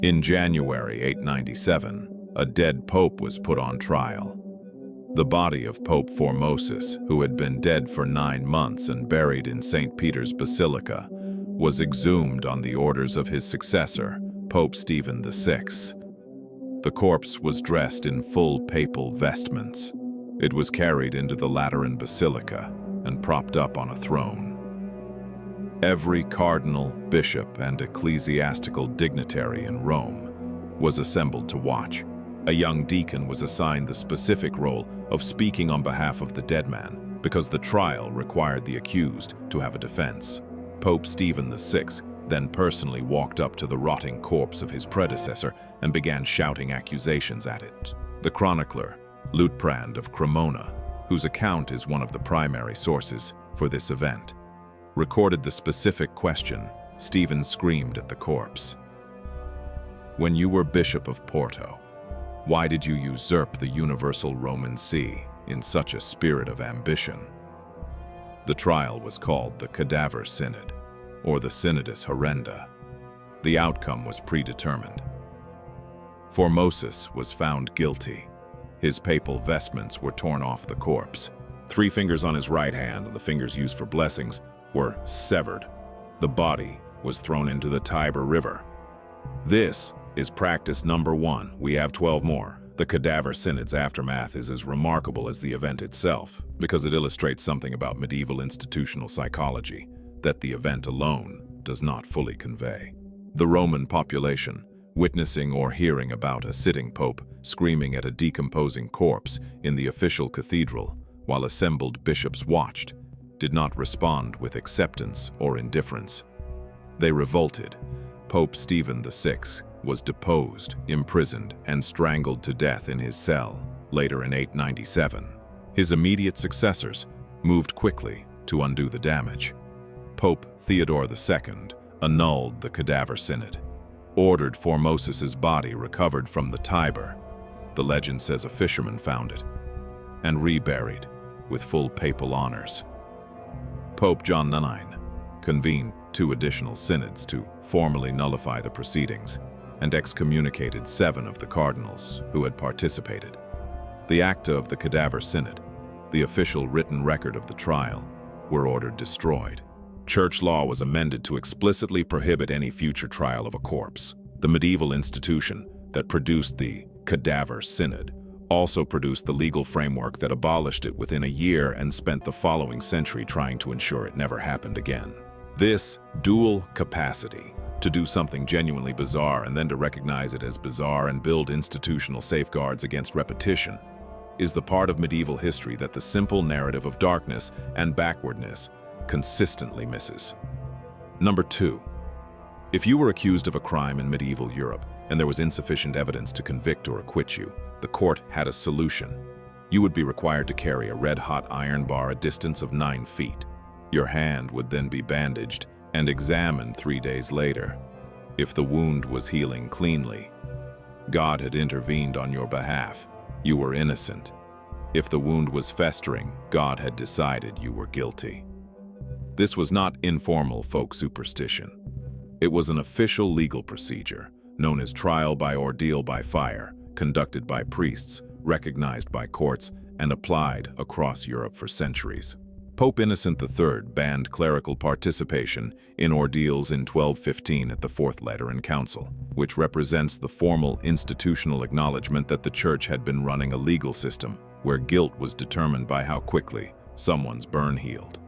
In January 897, a dead pope was put on trial. The body of Pope Formosus, who had been dead for 9 months and buried in St. Peter's Basilica, was exhumed on the orders of his successor, Pope Stephen VI. The corpse was dressed in full papal vestments. It was carried into the Lateran Basilica and propped up on a throne. Every cardinal, bishop, and ecclesiastical dignitary in Rome was assembled to watch. A young deacon was assigned the specific role of speaking on behalf of the dead man, because the trial required the accused to have a defense. Pope Stephen VI then personally walked up to the rotting corpse of his predecessor and began shouting accusations at it. The chronicler, Liutprand of Cremona, whose account is one of the primary sources for this event, recorded the specific question. Stephen screamed at the corpse, "When you were Bishop of Porto, why did you usurp the universal Roman See in such a spirit of ambition?" The trial was called the Cadaver Synod, or the Synodus Horrenda. The outcome was predetermined. Formosus was found guilty. His papal vestments were torn off the corpse. 3 fingers on his right hand, the fingers used for blessings, were severed. The body was thrown into the Tiber River. This is practice number 1. We have 12 more. The Cadaver Synod's aftermath is as remarkable as the event itself, because it illustrates something about medieval institutional psychology that the event alone does not fully convey. The Roman population, witnessing or hearing about a sitting pope screaming at a decomposing corpse in the official cathedral while assembled bishops watched, did not respond with acceptance or indifference. They revolted. Pope Stephen VI was deposed, imprisoned, and strangled to death in his cell, later in 897. His immediate successors moved quickly to undo the damage. Pope Theodore II annulled the Cadaver Synod, ordered Formosus's body recovered from the Tiber, the legend says a fisherman found it, and reburied with full papal honors. Pope John IX convened 2 additional synods to formally nullify the proceedings and excommunicated 7 of the cardinals who had participated. The acta of the Cadaver Synod, the official written record of the trial, were ordered destroyed. Church law was amended to explicitly prohibit any future trial of a corpse. The medieval institution that produced the Cadaver Synod also produced the legal framework that abolished it within a year and spent the following century trying to ensure it never happened again. This dual capacity to do something genuinely bizarre and then to recognize it as bizarre and build institutional safeguards against repetition is the part of medieval history that the simple narrative of darkness and backwardness consistently misses. Number 2. If you were accused of a crime in medieval Europe and there was insufficient evidence to convict or acquit you, the court had a solution. You would be required to carry a red-hot iron bar a distance of 9 feet. Your hand would then be bandaged and examined 3 days later. If the wound was healing cleanly, God had intervened on your behalf. You were innocent. If the wound was festering, God had decided you were guilty. This was not informal folk superstition. It was an official legal procedure, known as trial by ordeal by fire, conducted by priests, recognized by courts, and applied across Europe for centuries. Pope Innocent III banned clerical participation in ordeals in 1215 at the Fourth Lateran Council, which represents the formal institutional acknowledgement that the Church had been running a legal system where guilt was determined by how quickly someone's burn healed.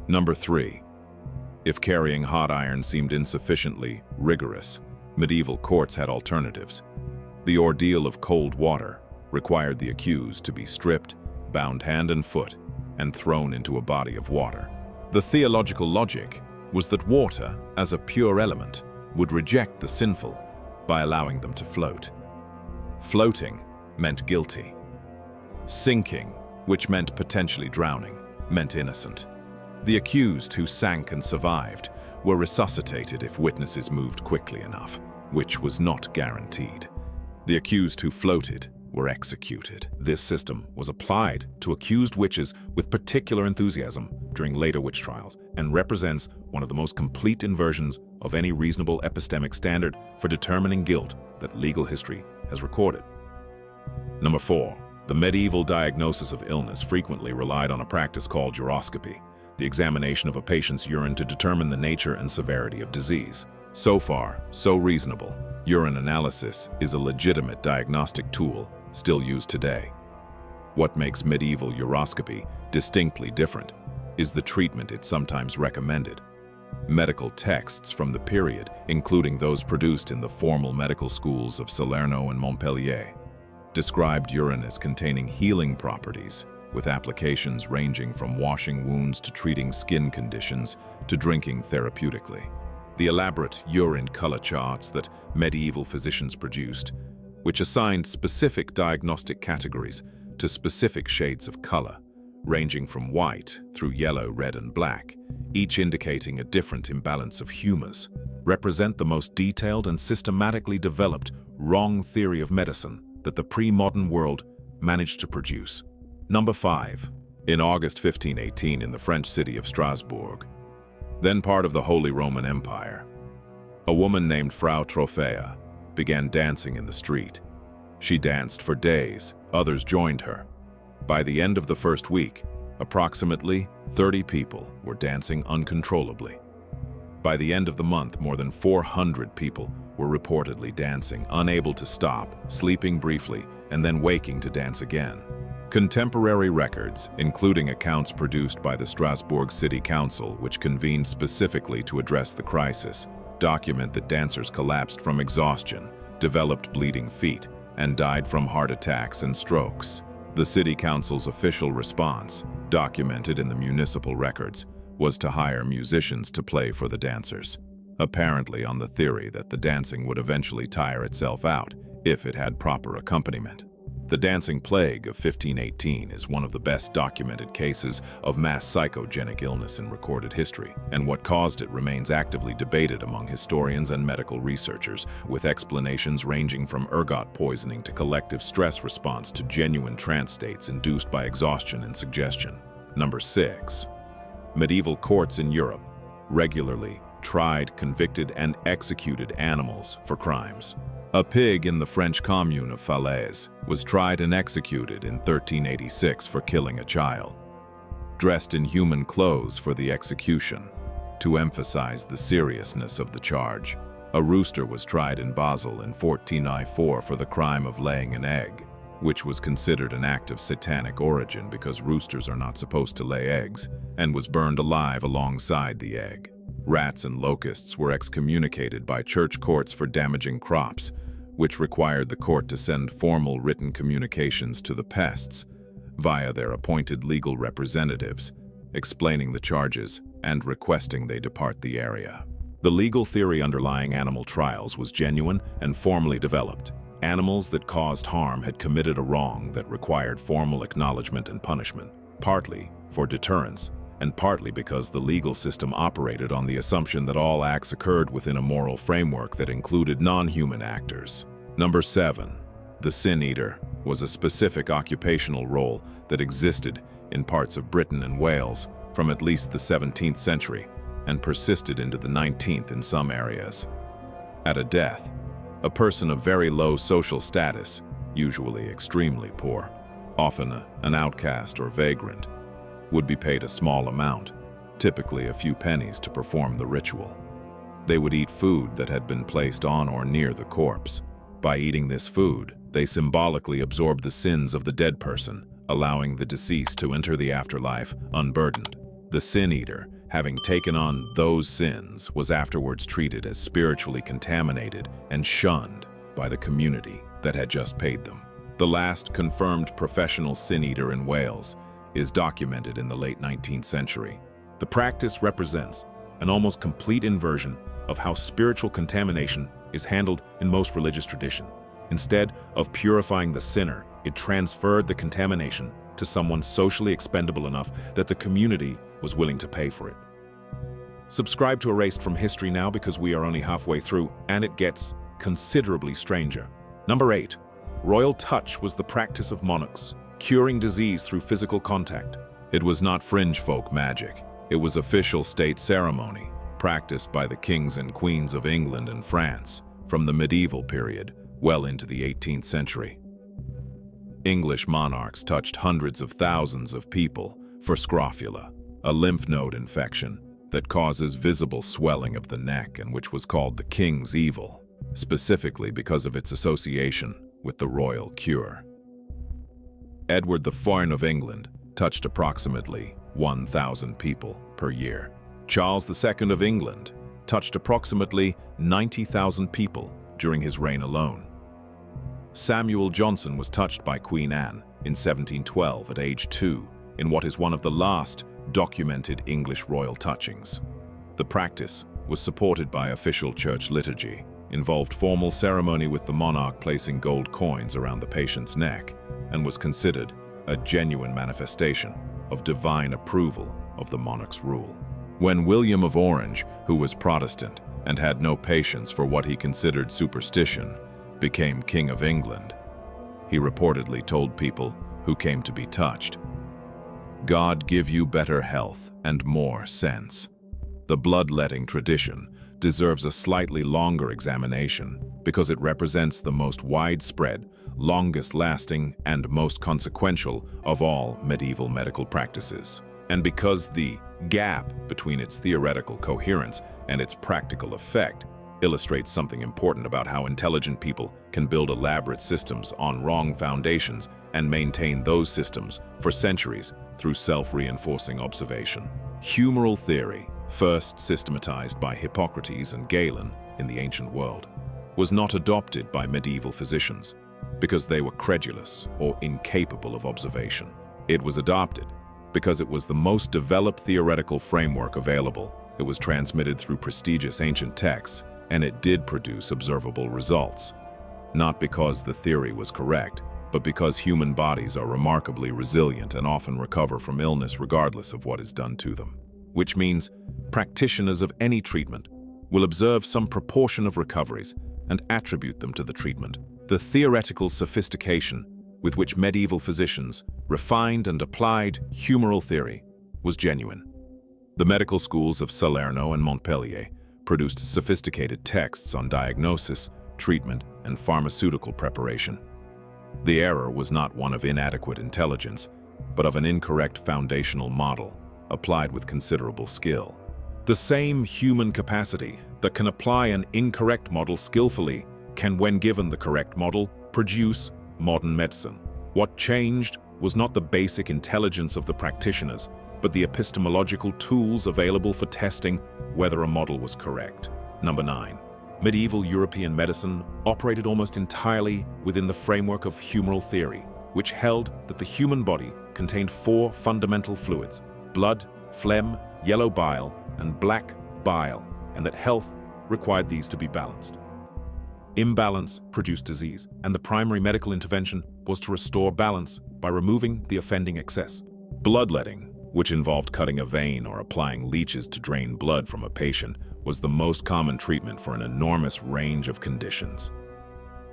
Number 3. If carrying hot iron seemed insufficiently rigorous, medieval courts had alternatives. The ordeal of cold water required the accused to be stripped, bound hand and foot, and thrown into a body of water. The theological logic was that water, as a pure element, would reject the sinful by allowing them to float. Floating meant guilty. Sinking, which meant potentially drowning, meant innocent. The accused who sank and survived were resuscitated if witnesses moved quickly enough, which was not guaranteed. The accused who floated were executed. This system was applied to accused witches with particular enthusiasm during later witch trials and represents one of the most complete inversions of any reasonable epistemic standard for determining guilt that legal history has recorded. Number 4. The medieval diagnosis of illness frequently relied on a practice called uroscopy, the examination of a patient's urine to determine the nature and severity of disease. So far, so reasonable. Urine analysis is a legitimate diagnostic tool still used today. What makes medieval uroscopy distinctly different is the treatment it sometimes recommended. Medical texts from the period, including those produced in the formal medical schools of Salerno and Montpellier, described urine as containing healing properties, with applications ranging from washing wounds to treating skin conditions to drinking therapeutically. The elaborate urine color charts that medieval physicians produced, which assigned specific diagnostic categories to specific shades of color, ranging from white through yellow, red, and black, each indicating a different imbalance of humors, represent the most detailed and systematically developed wrong theory of medicine that the pre-modern world managed to produce. Number 5. In August 1518, in the French city of Strasbourg, then part of the Holy Roman Empire, a woman named Frau Trophea began dancing in the street. She danced for days, others joined her. By the end of the first week, approximately 30 people were dancing uncontrollably. By the end of the month, more than 400 people were reportedly dancing, unable to stop, sleeping briefly, and then waking to dance again. Contemporary records, including accounts produced by the Strasbourg City Council, which convened specifically to address the crisis, document that dancers collapsed from exhaustion, developed bleeding feet, and died from heart attacks and strokes. The City Council's official response, documented in the municipal records, was to hire musicians to play for the dancers, apparently on the theory that the dancing would eventually tire itself out if it had proper accompaniment. The dancing plague of 1518 is one of the best documented cases of mass psychogenic illness in recorded history, and what caused it remains actively debated among historians and medical researchers, with explanations ranging from ergot poisoning to collective stress response to genuine trance states induced by exhaustion and suggestion. Number 6. Medieval courts in Europe regularly tried, convicted, and executed animals for crimes. A pig in the French commune of Falaise was tried and executed in 1386 for killing a child. Dressed in human clothes for the execution, to emphasize the seriousness of the charge, a rooster was tried in Basel in 1494 for the crime of laying an egg, which was considered an act of satanic origin because roosters are not supposed to lay eggs, and was burned alive alongside the egg. Rats and locusts were excommunicated by church courts for damaging crops, which required the court to send formal written communications to the pests via their appointed legal representatives, explaining the charges and requesting they depart the area. The legal theory underlying animal trials was genuine and formally developed. Animals that caused harm had committed a wrong that required formal acknowledgement and punishment, partly for deterrence, and partly because the legal system operated on the assumption that all acts occurred within a moral framework that included non-human actors. Number 7. The Sin Eater was a specific occupational role that existed in parts of Britain and Wales from at least the 17th century and persisted into the 19th in some areas. At a death, a person of very low social status, usually extremely poor, often an outcast or vagrant, would be paid a small amount, typically a few pennies, to perform the ritual. They would eat food that had been placed on or near the corpse. By eating this food, they symbolically absorbed the sins of the dead person, allowing the deceased to enter the afterlife unburdened. The sin eater, having taken on those sins, was afterwards treated as spiritually contaminated and shunned by the community that had just paid them. The last confirmed professional sin eater in Wales is documented in the late 19th century. The practice represents an almost complete inversion of how spiritual contamination is handled in most religious tradition. Instead of purifying the sinner, it transferred the contamination to someone socially expendable enough that the community was willing to pay for it. Subscribe to Erased from History now, because we are only halfway through and it gets considerably stranger. Number 8. Royal touch was the practice of monarchs, curing disease through physical contact. It was not fringe folk magic. It was official state ceremony, practiced by the kings and queens of England and France from the medieval period well into the 18th century. English monarchs touched hundreds of thousands of people for scrofula, a lymph node infection that causes visible swelling of the neck and which was called the king's evil, specifically because of its association with the royal cure. Edward IV of England touched approximately 1,000 people per year. Charles II of England touched approximately 90,000 people during his reign alone. Samuel Johnson was touched by Queen Anne in 1712 at age 2 in what is one of the last documented English royal touchings. The practice was supported by official church liturgy, involved formal ceremony with the monarch placing gold coins around the patient's neck, and was considered a genuine manifestation of divine approval of the monarch's rule. When William of Orange, who was Protestant and had no patience for what he considered superstition, became King of England, he reportedly told people who came to be touched, "God give you better health and more sense." The bloodletting tradition deserves a slightly longer examination because it represents the most widespread, longest-lasting, and most consequential of all medieval medical practices. And because the gap between its theoretical coherence and its practical effect illustrates something important about how intelligent people can build elaborate systems on wrong foundations and maintain those systems for centuries through self-reinforcing observation. Humoral theory, first systematized by Hippocrates and Galen in the ancient world, was not adopted by medieval physicians because they were credulous or incapable of observation. It was adopted because it was the most developed theoretical framework available. It was transmitted through prestigious ancient texts, and it did produce observable results. Not because the theory was correct, but because human bodies are remarkably resilient and often recover from illness regardless of what is done to them. Which means practitioners of any treatment will observe some proportion of recoveries and attribute them to the treatment. The theoretical sophistication with which medieval physicians refined and applied humoral theory was genuine. The medical schools of Salerno and Montpellier produced sophisticated texts on diagnosis, treatment, and pharmaceutical preparation. The error was not one of inadequate intelligence, but of an incorrect foundational model applied with considerable skill. The same human capacity that can apply an incorrect model skillfully can, when given the correct model, produce modern medicine. What changed was not the basic intelligence of the practitioners, but the epistemological tools available for testing whether a model was correct. Number 9. Medieval European medicine operated almost entirely within the framework of humoral theory, which held that the human body contained 4 fundamental fluids: blood, phlegm, yellow bile, and black bile, and that health required these to be balanced. Imbalance produced disease, and the primary medical intervention was to restore balance by removing the offending excess. Bloodletting, which involved cutting a vein or applying leeches to drain blood from a patient, was the most common treatment for an enormous range of conditions.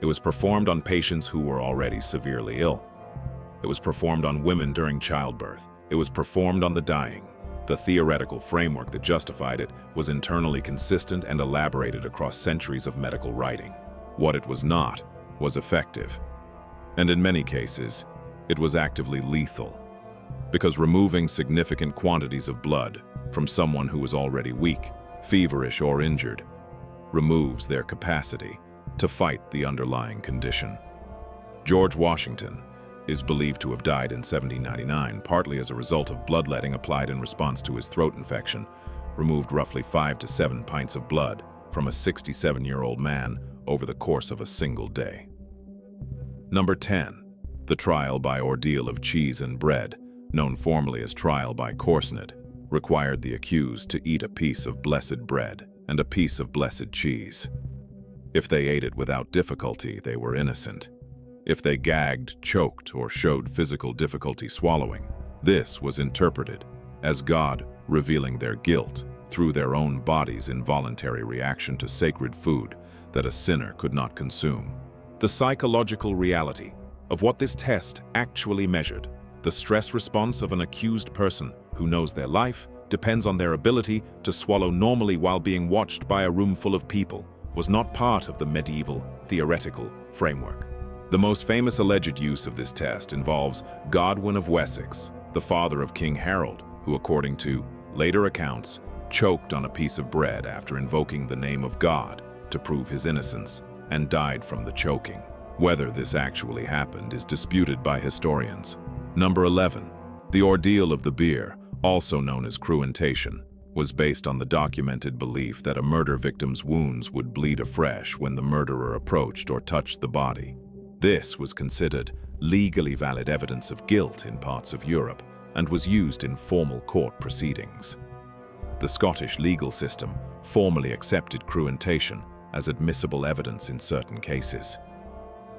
It was performed on patients who were already severely ill. It was performed on women during childbirth. It was performed on the dying. The theoretical framework that justified it was internally consistent and elaborated across centuries of medical writing. What it was not was effective. And in many cases, it was actively lethal, because removing significant quantities of blood from someone who is already weak, feverish, or injured removes their capacity to fight the underlying condition. George Washington is believed to have died in 1799, partly as a result of bloodletting applied in response to his throat infection, removed roughly 5 to 7 pints of blood from a 67-year-old man over the course of a single day. Number 10. The trial by ordeal of cheese and bread, known formally as trial by corsned, required the accused to eat a piece of blessed bread and a piece of blessed cheese. If they ate it without difficulty, they were innocent. If they gagged, choked, or showed physical difficulty swallowing, this was interpreted as God revealing their guilt through their own body's involuntary reaction to sacred food that a sinner could not consume. The psychological reality of what this test actually measured, the stress response of an accused person who knows their life depends on their ability to swallow normally while being watched by a room full of people, was not part of the medieval theoretical framework. The most famous alleged use of this test involves Godwin of Wessex, the father of King Harold, who, according to later accounts, choked on a piece of bread after invoking the name of God to prove his innocence and died from the choking. Whether this actually happened is disputed by historians. Number 11. The ordeal of the bier, also known as cruentation, was based on the documented belief that a murder victim's wounds would bleed afresh when the murderer approached or touched the body. This was considered legally valid evidence of guilt in parts of Europe and was used in formal court proceedings. The Scottish legal system formally accepted cruentation as admissible evidence in certain cases.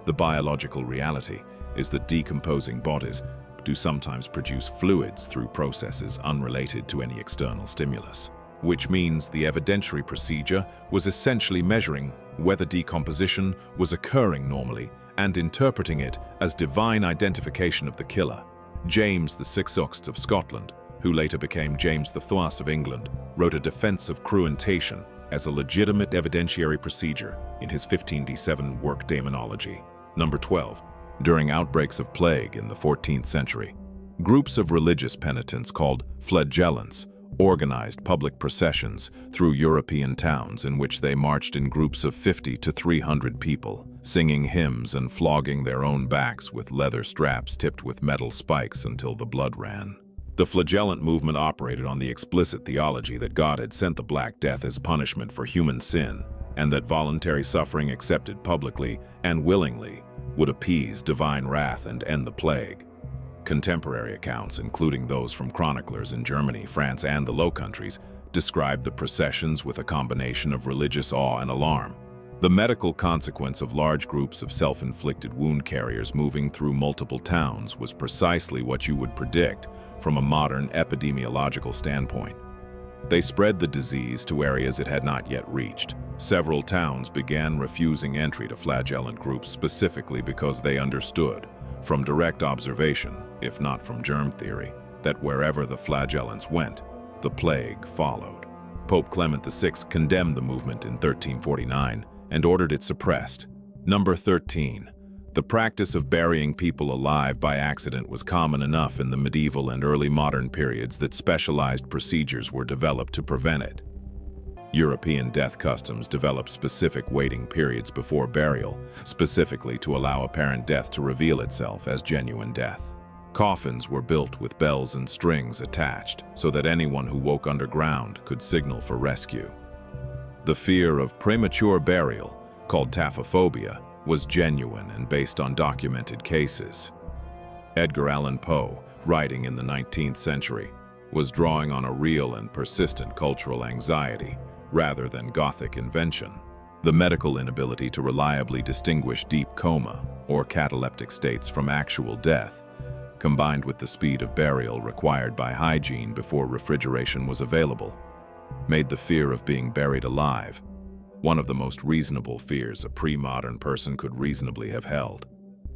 The biological reality is that decomposing bodies do sometimes produce fluids through processes unrelated to any external stimulus, which means the evidentiary procedure was essentially measuring whether decomposition was occurring normally and interpreting it as divine identification of the killer. James VI of Scotland, who later became James III of England, wrote a defense of cruentation as a legitimate evidentiary procedure in his 15d7 work Daemonology. Number 12. During outbreaks of plague in the 14th century, groups of religious penitents called flagellants organized public processions through European towns in which they marched in groups of 50 to 300 people, singing hymns and flogging their own backs with leather straps tipped with metal spikes until the blood ran. The flagellant movement operated on the explicit theology that God had sent the Black Death as punishment for human sin, and that voluntary suffering accepted publicly and willingly would appease divine wrath and end the plague. Contemporary accounts, including those from chroniclers in Germany, France, and the Low Countries, described the processions with a combination of religious awe and alarm. The medical consequence of large groups of self-inflicted wound carriers moving through multiple towns was precisely what you would predict from a modern epidemiological standpoint. They spread the disease to areas it had not yet reached. Several towns began refusing entry to flagellant groups specifically because they understood, from direct observation, if not from germ theory, that wherever the flagellants went, the plague followed. Pope Clement VI condemned the movement in 1349 and ordered it suppressed. Number 13. The practice of burying people alive by accident was common enough in the medieval and early modern periods that specialized procedures were developed to prevent it. European death customs developed specific waiting periods before burial, specifically to allow apparent death to reveal itself as genuine death. Coffins were built with bells and strings attached so that anyone who woke underground could signal for rescue. The fear of premature burial, called taphophobia, was genuine and based on documented cases. Edgar Allan Poe, writing in the 19th century, was drawing on a real and persistent cultural anxiety rather than Gothic invention. The medical inability to reliably distinguish deep coma or cataleptic states from actual death, combined with the speed of burial required by hygiene before refrigeration was available, made the fear of being buried alive one of the most reasonable fears a pre-modern person could reasonably have held.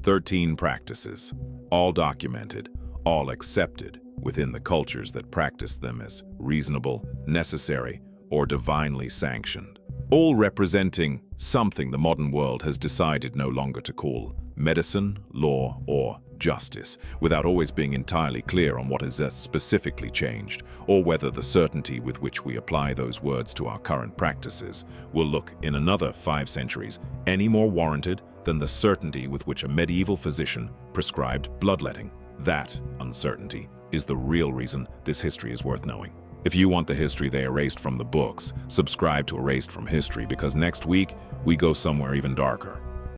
13 practices, all documented, all accepted within the cultures that practiced them as reasonable, necessary, or divinely sanctioned, all representing something the modern world has decided no longer to call medicine, law, or justice, without always being entirely clear on what has specifically changed, or whether the certainty with which we apply those words to our current practices will look, in another 5 centuries, any more warranted than the certainty with which a medieval physician prescribed bloodletting. That uncertainty is the real reason this history is worth knowing. If you want the history they erased from the books, subscribe to Erased from History, because next week we go somewhere even darker.